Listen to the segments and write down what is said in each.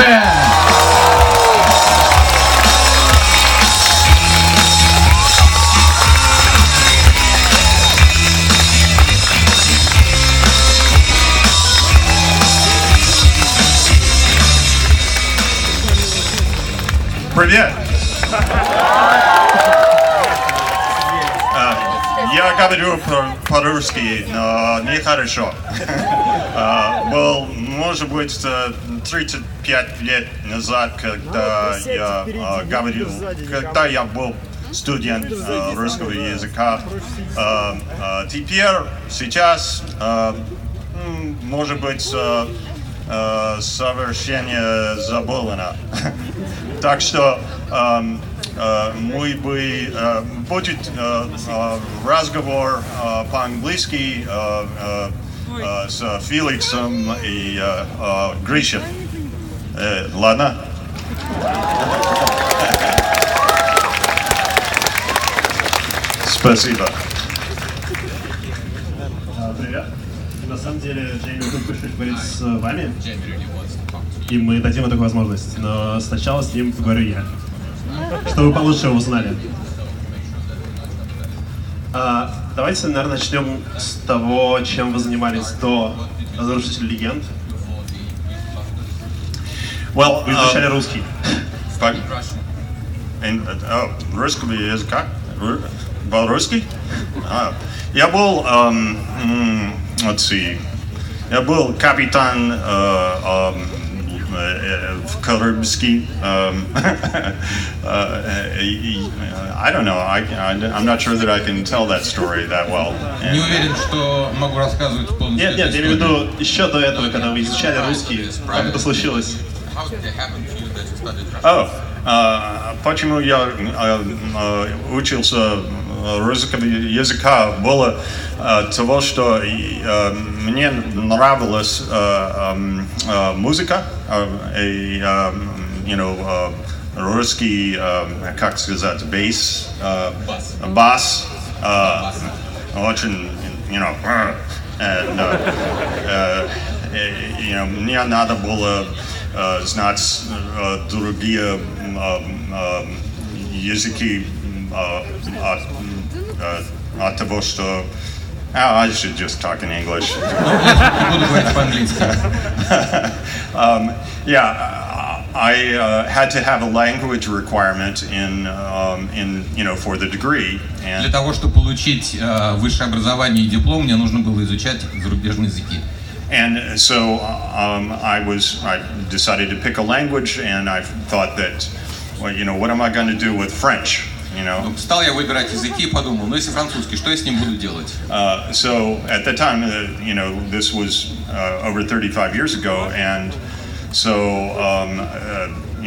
Hyneman! Привет! Я говорю по-русски, но нехорошо. Был, может быть, 35 лет назад, когда я был студент русского языка. Теперь, сейчас, может быть, совершенно забылено. Так что будет разговор по-английски с Феликсом и Гришей. Ладно? Спасибо. Привет. На самом деле, Джейми хочет говорить с вами, и мы дадим ему такую возможность. Но сначала с ним поговорю я, чтобы вы получше его узнали. Давайте, наверное, начнем с того, чем вы занимались до «Разрушителя легенд». Well, вы изучали русский. Русского языка? По-русски? Я был, я был капитан в Карибский. I don't know. I'm not sure that I can tell that story that well. Не уверен, что могу рассказывать полностью. Нет, я имею в виду еще до этого, когда вы изучали русский, как это случилось? Почему я учился русского языка, было того, что мне нравилась музыка, и, русский, как сказать, бас, очень, мне надо было знать другие языки от того, что I should just talk in English. Буду говорить по-английски. I had to have a language requirement for the degree. Для того, чтобы получить высшее образование и диплом, мне нужно было изучать зарубежные языки. And so I decided to pick a language, and I thought that, what am I going to do with French? Стал я выбирать языки и подумал, если французский, что я с ним буду делать? So at that time, this was over 35 years ago, and so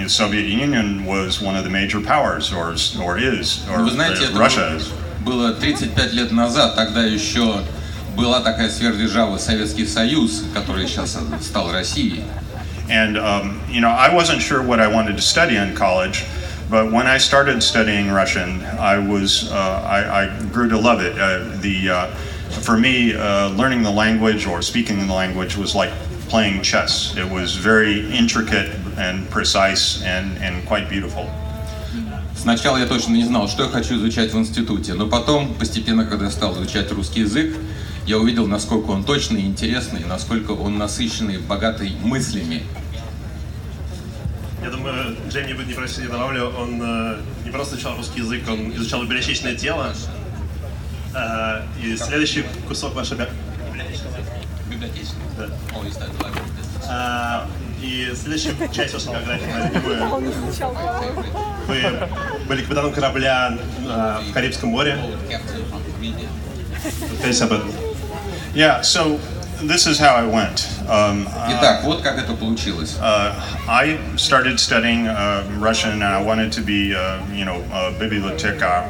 Soviet Union was one of the major powers, or Вы знаете, Russia is. Было 35 лет назад, тогда еще была такая сверхдержава Советский Союз, который сейчас стал Россией. And I wasn't sure what I wanted to study in college. But when I started studying Russian, I grew to love it. For me, learning the language or speaking the language was like playing chess. It was very intricate and precise and quite beautiful. Сначала я точно не знал, что я хочу изучать в институте, но потом, постепенно, когда я стал изучать русский язык, я увидел, насколько он точный и интересный, насколько он насыщенный, богатый мыслями. Я думаю, Джейми будет не просить, я добавлю, он не просто изучал русский язык, он изучал библиотечное тело. И следующий кусок вашей и следующая часть вашей биографии, вы были капитаном корабля в Карибском море. Расскажите об этом. Yeah, so this is how I went. Итак, вот как это получилось. I started studying Russian, and I wanted to be, a bibliotekar,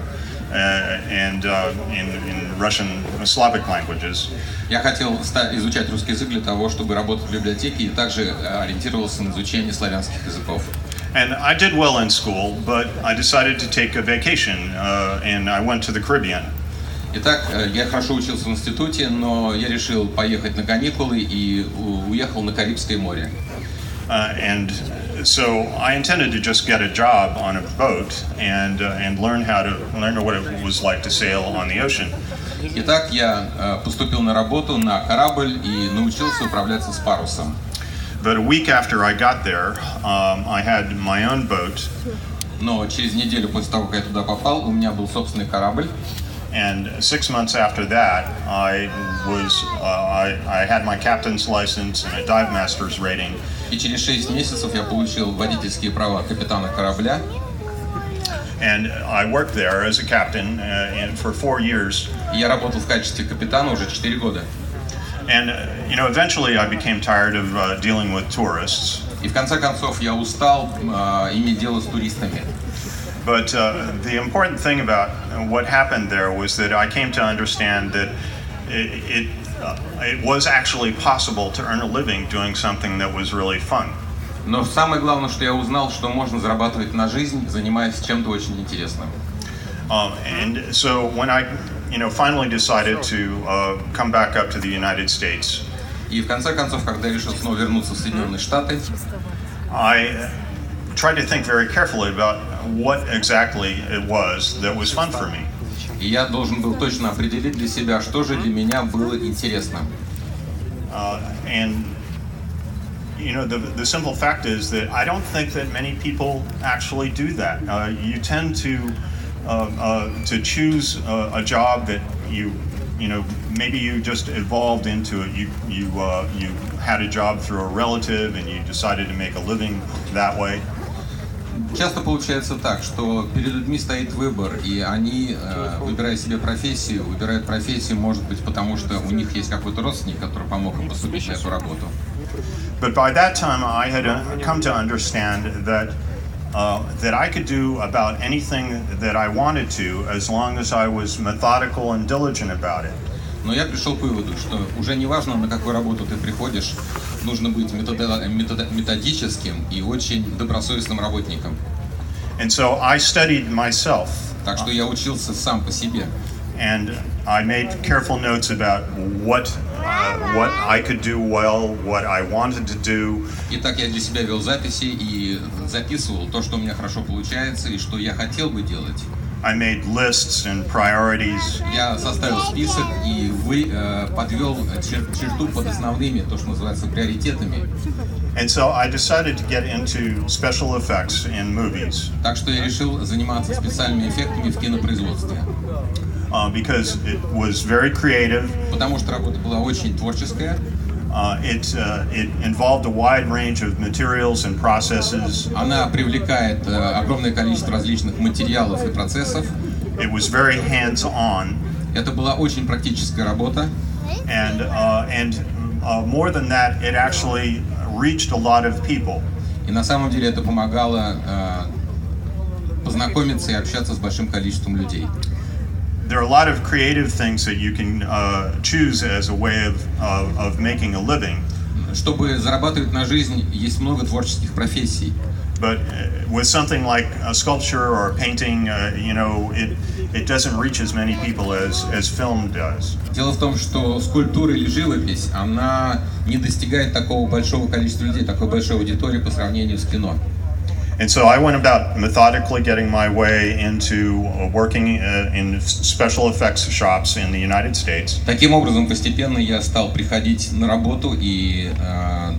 and in Russian Slavic languages. Я хотел изучать русский язык для того, чтобы работать в библиотеке, и также ориентировался на изучение славянских языков. And I did well in school, but I decided to take a vacation, and I went to the Caribbean. Итак, я хорошо учился в институте, но я решил поехать на каникулы и уехал на Карибское море. And so I intended to just get a job on a boat and learn what it was like to sail on the ocean. Итак, я поступил на работу на корабль и научился управляться с парусом. But a week after I got there, I had my own boat. Но через неделю после того, как я туда попал, у меня был собственный корабль. And 6 months after that, I had my captain's license and a dive master's rating. И через 6 месяцев я получил водительские права капитана корабля. And I worked there as a captain for 4 years. И я работал в качестве капитана уже 4 года. And eventually I became tired of dealing with tourists. И в конце концов я устал иметь дело с туристами. But the important thing about what happened there was that I came to understand that it was actually possible to earn a living doing something that was really fun. Но самое главное, что я узнал, что можно зарабатывать на жизнь, занимаясь чем-то очень интересным. And so when I finally decided to come back up to the United States, И в конце концов, когда я решил снова вернуться в Соединенные Штаты, I tried to think very carefully about what exactly it was that was fun for me. и я должен был точно определить для себя, что же для меня было интересно. And the simple fact is that I don't think that many people actually do that. You tend to choose a job that maybe you just evolved into it. You had a job through a relative and you decided to make a living that way. Часто получается так, что перед людьми стоит выбор, и они, выбирая себе профессию, выбирают профессию, может быть, потому что у них есть какой-то родственник, который помог им поступить на эту работу. But by that time, I had come to understand that I could do about anything that I wanted to, as long as I was methodical and diligent about it. Но я пришел к выводу, что уже не важно, на какую работу ты приходишь, нужно быть методическим и очень добросовестным работником. And so I studied myself. Так что я учился сам по себе. And I made careful notes about what I could do well, what I wanted to do. Итак, я для себя вел записи и записывал то, что у меня хорошо получается и что я хотел бы делать. I made lists and priorities. Я составил список и подвел черту под основными, то, что называется, приоритетами. And so I decided to get into special effects in movies. Так что я решил заниматься специальными эффектами в кинопроизводстве. Because it was very creative. Потому что работа была очень творческая. It involved a wide range of materials and processes. Она привлекает огромное количество различных материалов и процессов. It was very hands-on. Это была очень практическая работа. And more than that, it actually reached a lot of people. И на самом деле это помогало познакомиться и общаться с большим количеством людей. There are a lot of creative things that you can choose as a way of making a living. Чтобы зарабатывать на жизнь, есть много творческих профессий. But with something like a sculpture or a painting, it doesn't reach as many people as film does. Дело в том, что скульптура или живопись, она не достигает такого большого количества людей, такой большой аудитории по сравнению с кино. And so I went about methodically getting my way into working in special effects shops in the United States. Таким образом, постепенно я стал приходить на работу и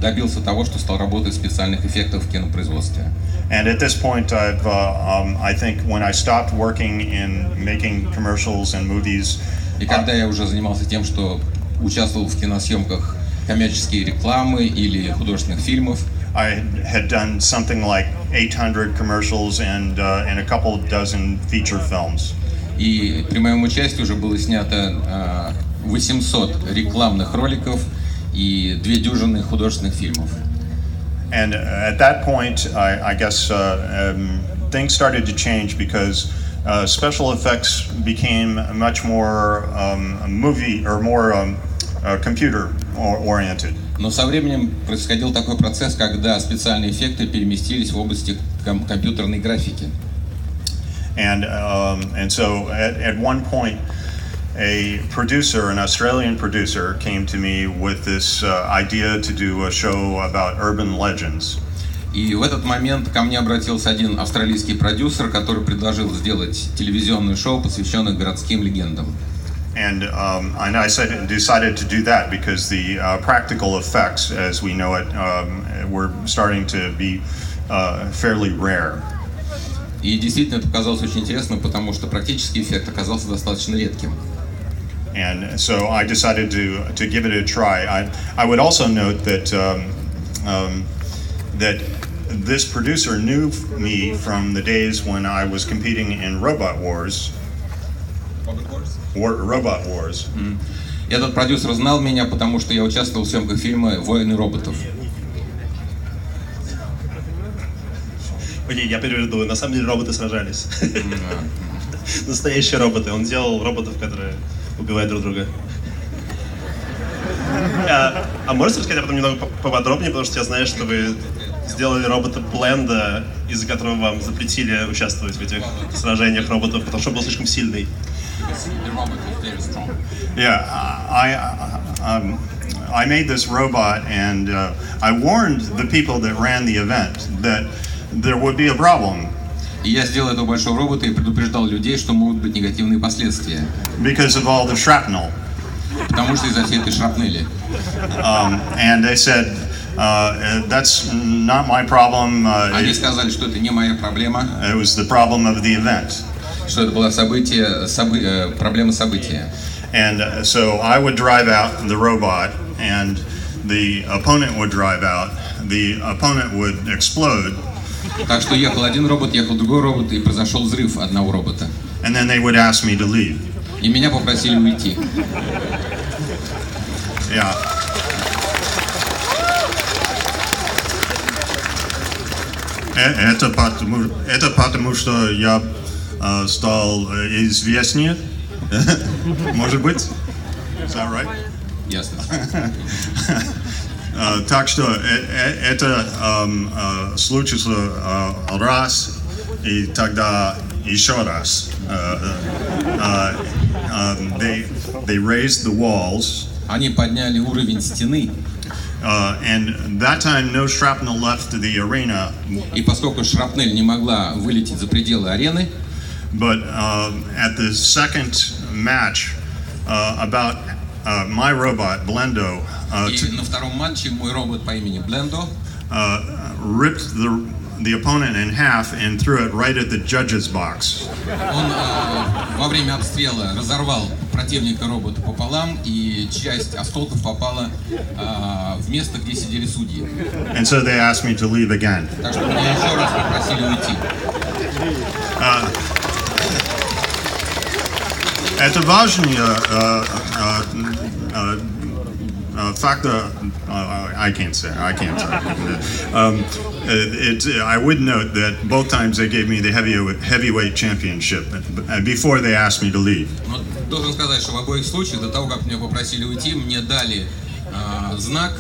добился того, что стал работать в специальных эффектах в кинопроизводстве. And at this point, I think when I stopped working in making commercials and movies. И когда я уже занимался тем, что участвовал в киносъемках коммерческие рекламы или художественных фильмов. I had done something like 800 commercials and a couple dozen feature films. И при моем участии уже было снято 800 рекламных роликов и 2 дюжины художественных фильмов. And at that point, I guess things started to change because special effects became much more movie or more computer oriented. Но со временем происходил такой процесс, когда специальные эффекты переместились в области компьютерной графики. And so at one point, a producer, an Australian producer, came to me with this idea to do a show about urban legends. И в этот момент ко мне обратился один австралийский продюсер, который предложил сделать телевизионное шоу, посвященное городским легендам. And I decided to do that because the practical effects, as we know it, were starting to be fairly rare. И действительно это показалось очень интересно, потому что практический эффект оказался достаточно редким. And so I decided to give it a try. I would also note that that this producer knew me from the days when I was competing in Robot Wars. Robot Wars. Этот продюсер знал меня, потому что я участвовал в съемках фильма «Войны роботов». Окей, я переведу. На самом деле роботы сражались. Настоящие роботы. Он делал роботов, которые убивают друг друга. А можете рассказать об этом немного поподробнее, потому что я знаю, что вы сделали робота Бленда, из-за которого вам запретили участвовать в этих сражениях роботов, потому что он был слишком сильный. Yeah, I made this robot, and I warned the people that ran the event that there would be a problem. И я сделал этого большого робота и предупреждал людей, что могут быть негативные последствия. Because of all the shrapnel. Потому что из-за всей этой шрапнели. And they said, that's not my problem. Они сказали, что это не моя проблема. It was the problem of the event. Что это было проблема события. And so I would drive out the robot, and the opponent would drive out. The opponent would explode. Так что ехал один робот, ехал другой робот, и произошел взрыв одного робота. And then they would ask me to leave. И меня попросили уйти. Yeah. Это потому что я стал известнее. Может быть? Is that right? Ясно. Так что это случится раз, и тогда еще раз. They raised the walls. Они подняли уровень стены. And that time no shrapnel left the arena. И поскольку шрапнель не могла вылететь за пределы арены, but at the second match, about my robot Blendo, и на втором матче мой робот по имени Блендо ripped the opponent in half and threw it right at the judges' box. Он во время обстрела разорвал противника робота пополам, и часть осколков попала в место, где сидели судьи. And so they asked me to leave again. Так что меня еще раз попросили уйти. Это важный фактор. I can't say. I would note that both times they gave me the heavyweight championship before they asked me to leave. Но должен сказать, что в обоих случаях, до того, как меня попросили уйти, мне дали знак,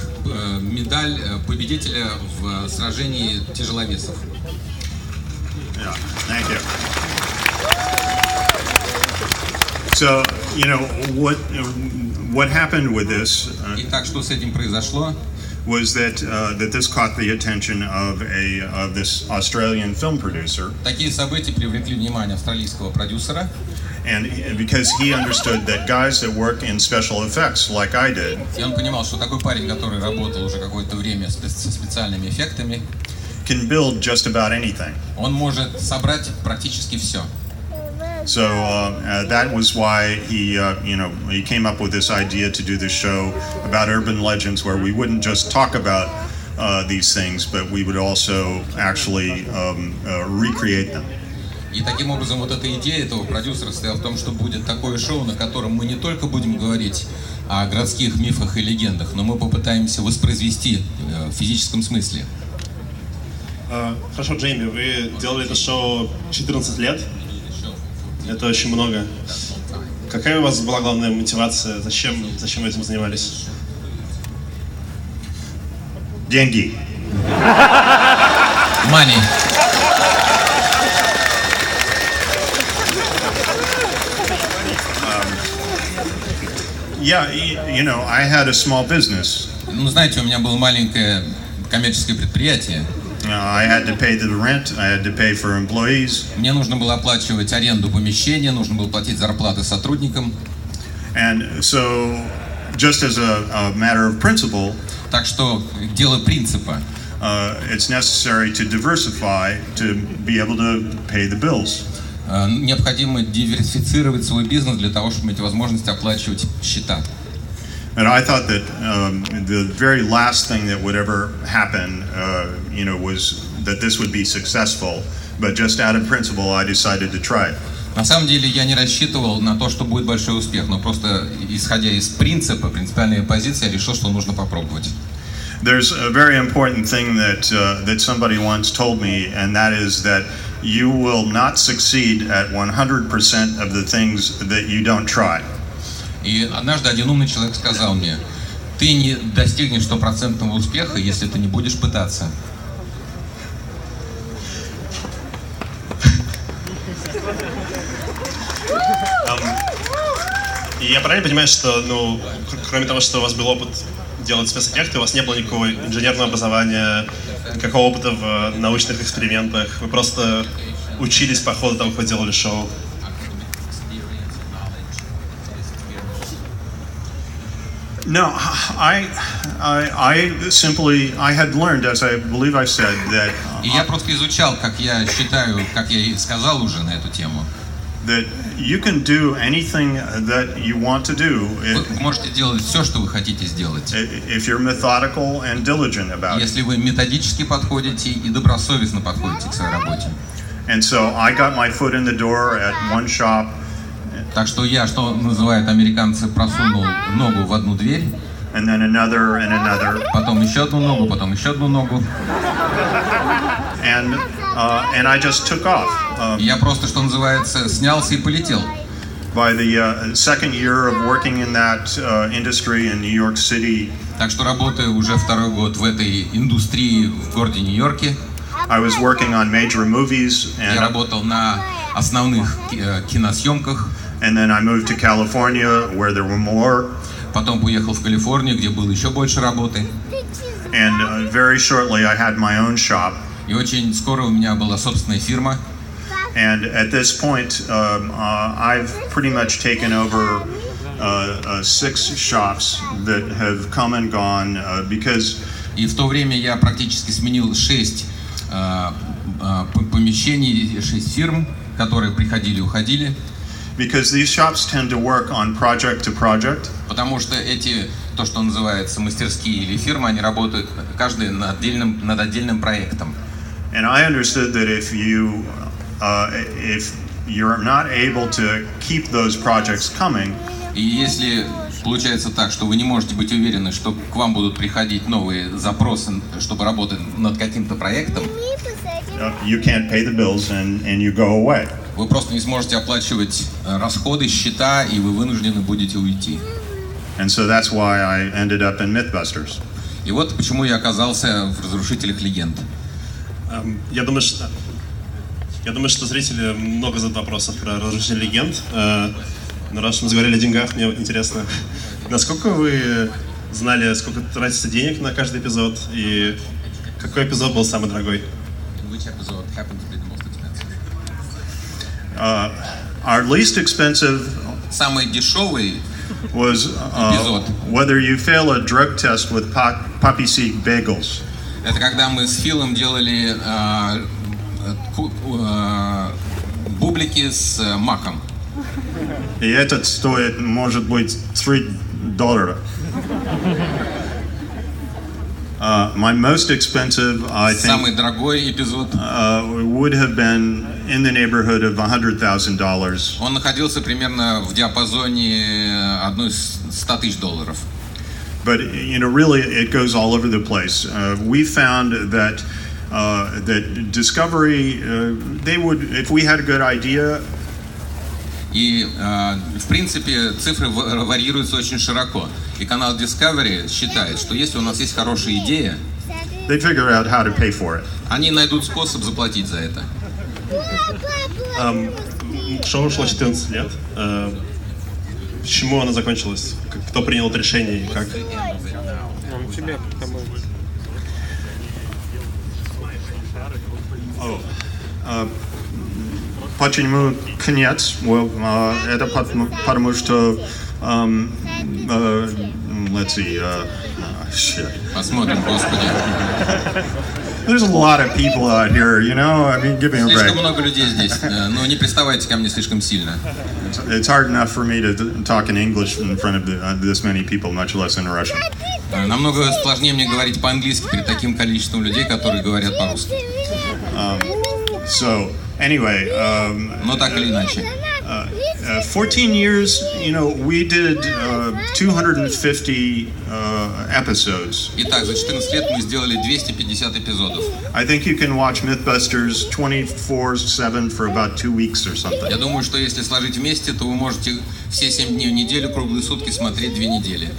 медаль победителя в сражении тяжеловесов. Yeah, thank you. So, you know, what happened with this Итак, что с этим произошло? was that this caught the attention of this Australian film producer. Такие события привлекли внимание австралийского продюсера. And because he understood that guys that work in special effects, like I did, И он понимал, что такой парень, который работал уже какое-то время со специальными эффектами, can build just about anything. он может собрать практически все. So that was why he came up with this idea to do this show about urban legends, where we wouldn't just talk about these things, but we would also actually recreate them. И таким образом вот эта идея этого продюсера состояла в том, что будет такое шоу, на котором мы не только будем говорить о городских мифах и легендах, но мы попытаемся воспроизвести в физическом смысле. Хорошо, Джейми, вы делали это шоу 14 лет. Это очень много. Какая у вас была главная мотивация? Зачем вы этим занимались? Деньги. Money. Yeah, you know, I had a small business. Ну, знаете, у меня было маленькое коммерческое предприятие. I had to pay the rent, I had to pay for employees. Мне нужно было оплачивать аренду помещения, нужно было платить зарплаты сотрудникам. And so, just as a matter of principle, Так что дело принципа. It's necessary to diversify to be able to pay the bills. Необходимо диверсифицировать свой бизнес для того, чтобы иметь возможность оплачивать счета. And I thought that the very last thing that would ever happen, you know, was that this would be successful. But just out of principle, I decided to try it. На самом деле я не рассчитывал на то, что будет большой успех, но просто исходя из принципа, принципиальной позиции, я решил, что нужно попробовать. There's a very important thing that that somebody once told me, and that is that you will not succeed at 100% of the things that you don't try. И однажды один умный человек сказал мне: ты не достигнешь стопроцентного успеха, если ты не будешь пытаться. И я правильно понимаю, что, ну, кроме того, что у вас был опыт делать спецэффекты, у вас не было никакого инженерного образования, никакого опыта в научных экспериментах, вы просто учились по ходу того, как вы делали шоу? No, I had learned, as I believe I said, that И я просто изучал, как я считаю, как я и сказал уже на эту тему. That you can do anything that you want to do. Вы можете делать все, что вы хотите сделать. If you're methodical and diligent about it. Если вы методически подходите и добросовестно подходите к своей работе. And so I got my foot in the door at one shop. Так что я, что называют американцы, просунул ногу в одну дверь. And then another and another. Потом еще одну ногу, потом еще одну ногу. And I just took off. Я просто, что называется, снялся и полетел. By the second year of working in that industry in New York City. Так что работаю уже второй год в этой индустрии в городе Нью-Йорке. I was working on major movies. Я работал на основных киносъемках. And then I moved to California, where there were more. Потом поехал в Калифорнию, где было еще больше работы. And very shortly I had my own shop. И очень скоро у меня была собственная фирма. And at this point, I've pretty much taken over 6 shops that have come and gone because. И в то время я практически сменил 6 помещений, 6 фирм, которые приходили и уходили. Because these shops tend to work on project to project. Потому что эти, то, что называется мастерские или фирмы, они работают каждый над отдельным проектом. And I understood that if you're not able to keep those projects coming. И если получается так, что вы не можете быть уверены, что к вам будут приходить новые запросы, чтобы работать над каким-то проектом, you can't pay the bills and you go away. Вы просто не сможете оплачивать расходы, счета, и вы вынуждены будете уйти. And so that's why I ended up in Mythbusters. И вот почему я оказался в «Разрушителях легенд». Я думаю, что зрители много задают вопросов про «Разрушители легенд». Но раз мы заговорили о деньгах, мне интересно, насколько вы знали, сколько тратится денег на каждый эпизод, и какой эпизод был самый дорогой? Our least expensive самый дешевый was whether you fail a drug test with poppy seed bagels. Это когда мы с Филом делали бублики с маком. И этот стоит, может быть, $3. My most expensive, I think, самый дорогой эпизод would have been in the neighborhood of $100,000. Он находился примерно в диапазоне $100 тысяч. But you know, really, it goes all over the place. We found that that Discovery, they would, if we had a good idea. И, в принципе, цифры варьируются очень широко. И канал Discovery считает, что если у нас есть хорошая идея, they figure out how to pay for it. Они найдут способ заплатить за это. Шоу шло 14 лет. почему она закончилась? Кто принял это решение и как? Почему конец? Это потому что let's see. Shit. Посмотрим, Господи. There's a lot of people out here, you know. I mean, give me a break. Слишком много людей здесь. Но не приставайте ко мне слишком сильно. It's hard enough for me to talk in English in front of this many people, much less in Russian. Намного сложнее мне говорить по-английски перед таким количеством людей, которые говорят по-русски. So, anyway. Но так или иначе. 14 years, you know, we did 250 episodes. Итак, за 14 лет мы сделали 250 эпизодов. I think you can watch Mythbusters 24/7 for about 2 weeks or something. Я думаю, что если сложить вместе, то вы можете все 7 дней в неделю, круглые сутки смотреть 2 недели.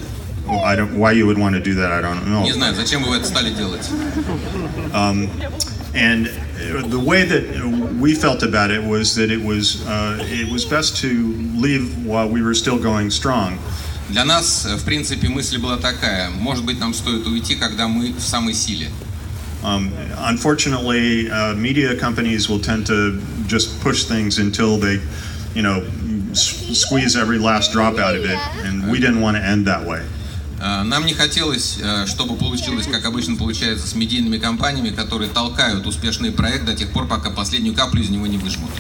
Why you would want to do that, I don't know. Не знаю, зачем вы это стали делать. And the way that we felt about it was that it was best to leave while we were still going strong. Для нас, в принципе, мысль была такая: может быть, нам стоит уйти, когда мы в самой силе. Unfortunately, media companies will tend to just push things until they, you know, squeeze every last drop out of it, and we didn't want to end that way. Нам не хотелось, чтобы получилось, как обычно получается с медийными компаниями, которые толкают успешный проект до тех пор, пока последнюю каплю из него не выжмут.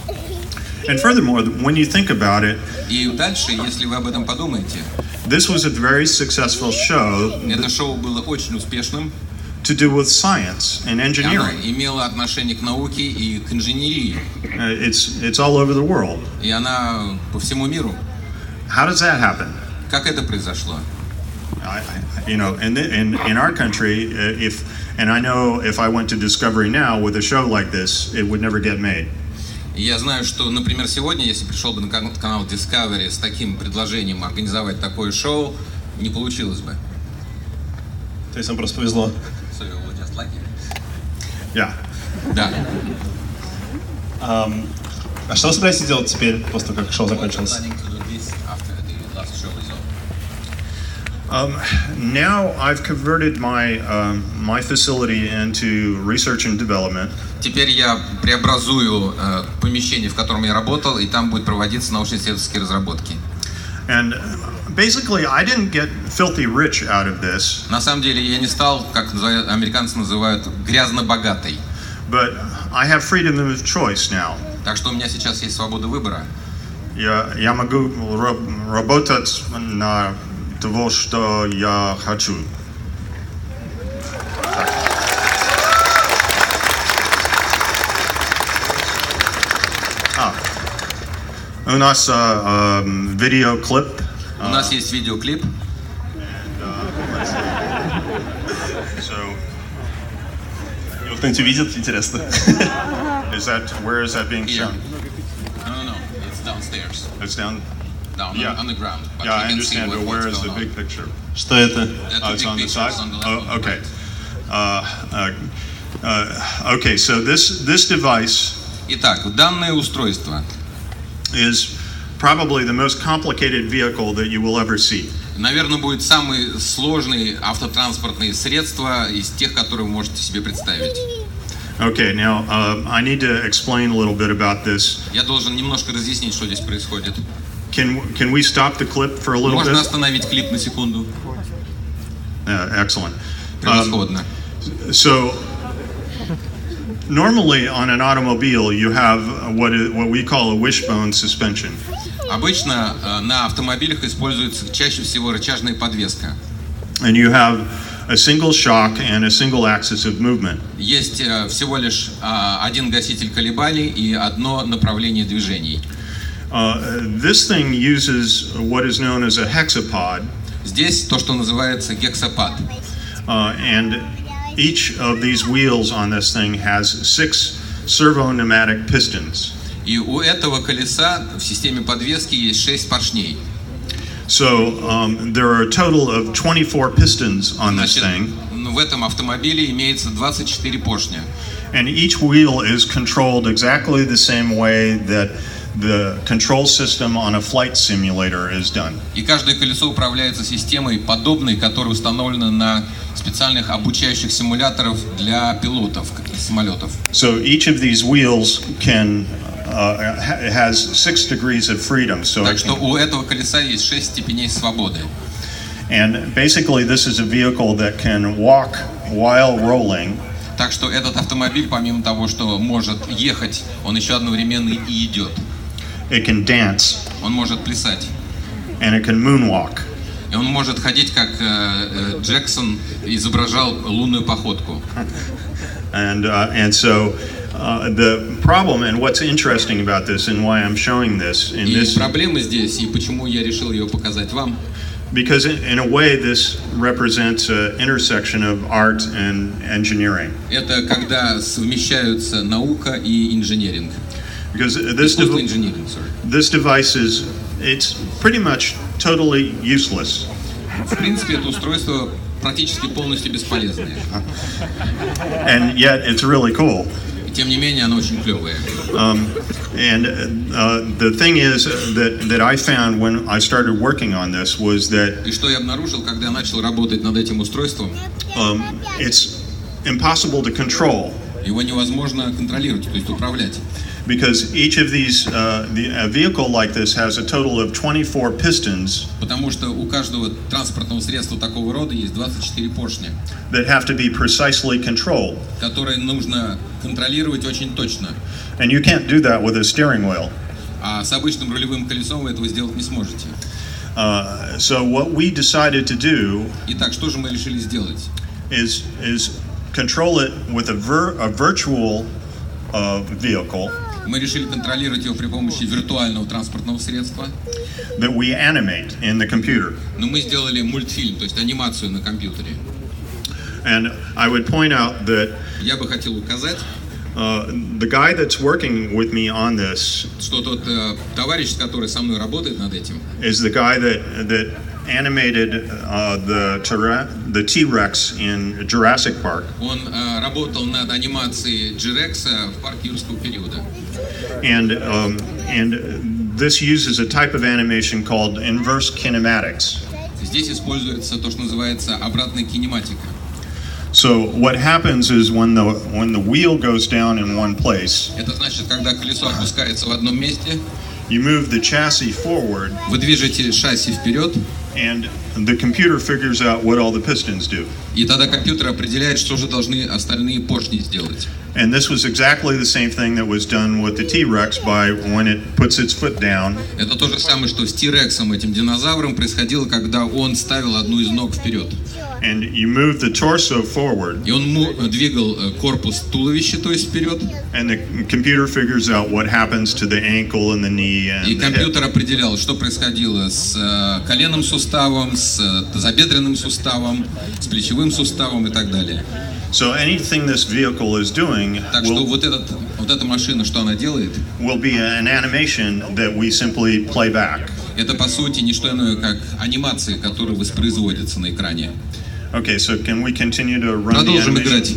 And furthermore, when you think about it, и дальше, если вы об этом подумаете, this was a very successful show. Это шоу было очень успешным. To do with science and engineering. Оно имело отношение к науке и к инженерии. It's all over the world. И она по всему миру. How does that happen? Как это произошло? You know, in our country, and I know if I went to Discovery now with a show like this, it would never get made. Я знаю, что, например, сегодня, если пришел бы на канал Discovery с таким предложением организовать такое шоу, не получилось бы. То есть вам просто повезло. So you were just lucky. Yeah. Да. А что вы собираетесь делать теперь, после того, как шоу закончилось? Now I've converted my facility into research and development. Теперь я преобразую помещение, в котором я работал, и там будет проводиться научно-исследовательские разработки. And basically, I didn't get filthy rich out of this. На самом деле я не стал, как американцы называют, грязно богатой. But I have freedom of choice now. Так что у меня сейчас есть свобода выбора. Я могу работать на того, что я хочу. У нас видеоклип. У нас есть видеоклип. Его кто-нибудь увидит, интересно. Where is that being shown? No, it's downstairs. It's down. Down on the ground. Yeah, I understand, but where is the big picture? Что это? It's on the side. Oh, okay. Okay, so this device. Итак, данное устройство is probably the most complicated vehicle that you will ever see. Наверное, будет самый сложный автотранспортное средство из тех, которые вы можете себе представить. Okay, now I need to explain a little bit about this. Я должен немножко разъяснить, что здесь происходит. Can we stop the clip for a little bit? Можно остановить клип на секунду? Excellent. Превосходно. So normally on an automobile you have what we call a wishbone suspension. Обычно на автомобилях используется чаще всего рычажная подвеска. And you have a single shock and a single axis of movement. Есть всего лишь один гаситель колебаний и одно направление движений. This thing uses what is known as a hexapod. Здесь то, что называется гексапад. And each of these wheels on this thing has 6 servo-pneumatic pistons. И у этого колеса в системе подвески есть 6 поршней. So there are a total of 24 pistons on this thing. В этом автомобиле имеется 24 поршня. And each wheel is controlled exactly the same way that the control system on a flight simulator is done. И каждое колесо управляется системой, подобной, которая установлена на специальных обучающих симуляторов для пилотов самолетов. So each of these wheels has 6 degrees of freedom. So Так что у этого колеса есть 6 степеней свободы. and basically this is a vehicle that can walk while rolling. Так что этот автомобиль, помимо того, что может ехать, он еще одновременно и идет. It can dance Он может плясать. and it can moonwalk. И он может ходить, как Джексон изображал лунную походку. And so the problem and what's interesting about this and why I'm showing this in И this проблема здесь, и почему я решил ее показать вам, because in a way this represents an intersection of art and engineering. это когда совмещаются наука и инженеринг. Because Искусство инженеринг, sorry. this device it's pretty much totally useless. В принципе, это устройство практически полностью бесполезное. And yet it's really cool. И тем не менее, оно очень клевое. The thing is that I found when I started working on this was that И что я обнаружил, когда я начал работать над этим устройством, it's impossible to control. его невозможно контролировать, то есть управлять. Because each of these, a vehicle like this has a total of 24 pistons Потому что у каждого транспортного средства такого рода есть 24 поршня, that have to be precisely controlled. которые нужно контролировать очень точно. And you can't do that with a steering wheel. А с обычным рулевым колесом вы этого сделать не сможете. So what we decided to do Итак, что же мы решили сделать? is control it with a virtual vehicle Мы решили контролировать его при помощи виртуального транспортного средства. that we animate in the computer. Но мы сделали мультфильм, то есть анимацию на компьютере. And I would point out that Я бы хотел указать, the guy that's working with me on this что тот товарищ, который со мной работает над этим, is the guy that animated the T-Rex in Jurassic Park. он работал над анимацией G-Rex в парке юрского периода. And this uses a type of animation called inverse kinematics. Здесь используется то, что называется обратная кинематика. So what happens is when the wheel goes down in one place, Это значит, когда колесо опускается в одном месте, you move the chassis forward, вы движете шасси вперед, and the computer figures out what all the pistons do. и тогда компьютер определяет, что же должны остальные поршни сделать. And this was exactly the same thing that was done with the T-Rex by when it puts its foot down. Это то же самое, что с T-Rex'ом, этим динозавром, происходило, когда он ставил одну из ног вперед. And you move the torso forward, И он двигал корпус туловища, то есть вперед, and the computer figures out what happens to the ankle and the knee and и the hip. компьютер определял, что происходило с коленным суставом, с тазобедренным суставом, с плечевым суставом и так далее. So anything this vehicle is doing Так что вот эта машина, что она делает, will be an animation that we simply play back. это по сути не что иное, как анимации, которые воспроизводятся на экране. Okay, so can we continue to run the Продолжим animation? играть.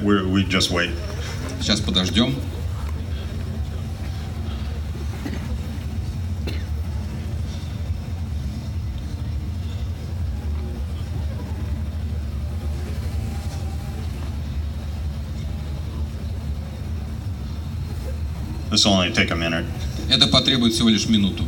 We just wait. Сейчас подождем. This will only take a minute. Это потребует всего лишь минуту.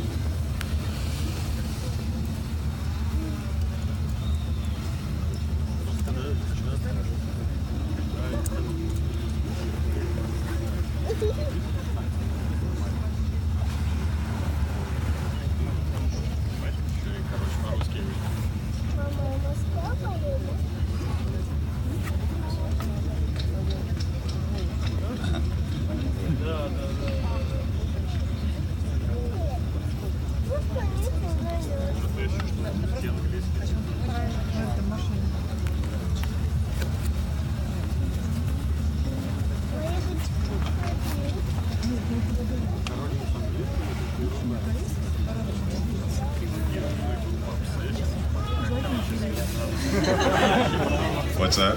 What's that?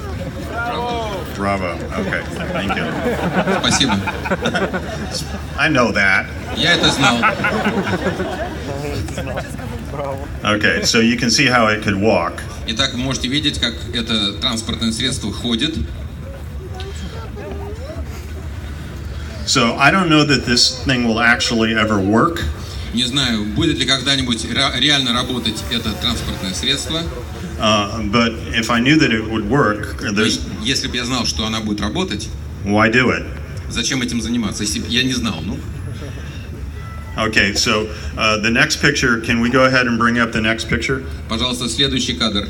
Bravo. Okay, thank you. Спасибо. I know that. Я это знал. Okay, so you can see how it could walk. Итак, вы можете видеть, как это транспортное средство ходит. So I don't know that this thing will actually ever work. Не знаю, будет ли когда-нибудь реально работать это транспортное средство. But if I knew that it would work, there's Если бы я знал, что она будет работать, why do it? зачем этим заниматься? Если бы я не знал, ну. Okay, so the next picture, can we go ahead and bring up the next picture? Пожалуйста, следующий кадр.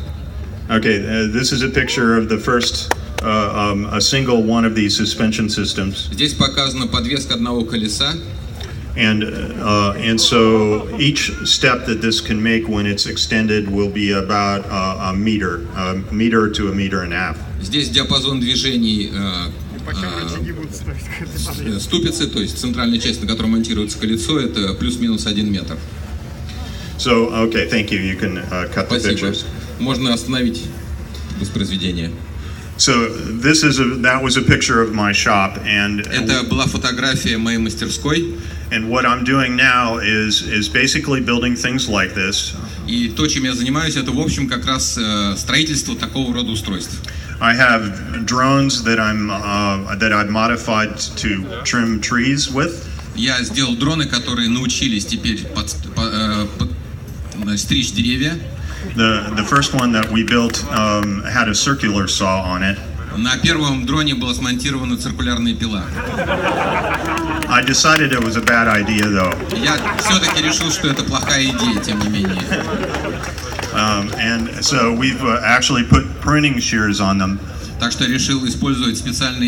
Okay, this is a picture of the first, a single one of these suspension systems. Здесь показана подвеска одного колеса. And so each step that this can make when it's extended will be about a meter to a meter and a half. Здесь диапазон движений ступицы, то есть центральная часть, на которой монтируется колесо, это плюс-минус 1 метр. So, okay, thank you. You can cut the Спасибо. pictures. Можно остановить воспроизведение. So that was a picture of my shop, Это была фотография моей мастерской. and what I'm doing now is basically building things like this. И то, чем я занимаюсь, это в общем как раз строительство такого рода устройств. I have drones that I've modified to trim trees with. Я сделал дроны, которые научились теперь стричь деревья. The first one that we built had a circular saw on it. На первом дроне была смонтирована циркулярная пила. I decided it was a bad idea, though. Я все-таки решил, что это плохая идея, тем не менее. And so we've actually put pruning shears on them. Так что я решил использовать специальные